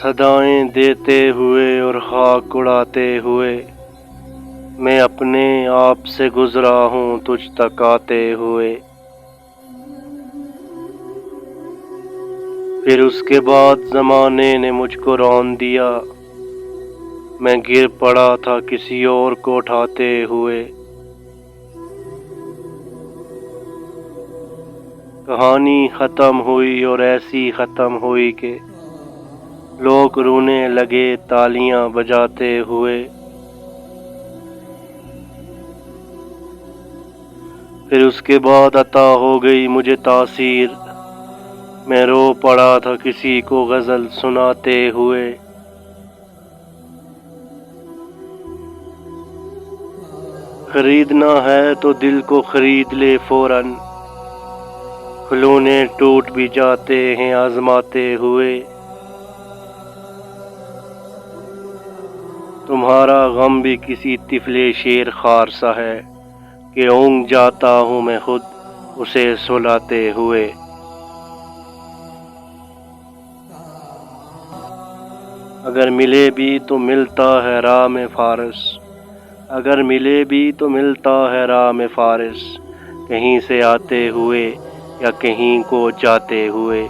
صدائیں دیتے ہوئے اور خاک اڑاتے ہوئے، میں اپنے آپ سے گزرا ہوں تجھ تک آتے ہوئے۔ پھر اس کے بعد زمانے نے مجھ کو رون دیا، میں گر پڑا تھا کسی اور کو اٹھاتے ہوئے۔ کہانی ختم ہوئی اور ایسی ختم ہوئی کہ لوگ رونے لگے تالیاں بجاتے ہوئے۔ پھر اس کے بعد عطا ہو گئی مجھے تاثیر، میں رو پڑا تھا کسی کو غزل سناتے ہوئے۔ خریدنا ہے تو دل کو خرید لے فوراً، کھلونے ٹوٹ بھی جاتے ہیں آزماتے ہوئے۔ تمہارا غم بھی کسی طفل شیر خوار سا ہے کہ اونگ جاتا ہوں میں خود اسے سلاتے ہوئے۔ اگر ملے بھی تو ملتا ہے راہ میں فارس، اگر ملے بھی تو ملتا ہے راہ میں فارس، کہیں سے آتے ہوئے یا کہیں کو جاتے ہوئے۔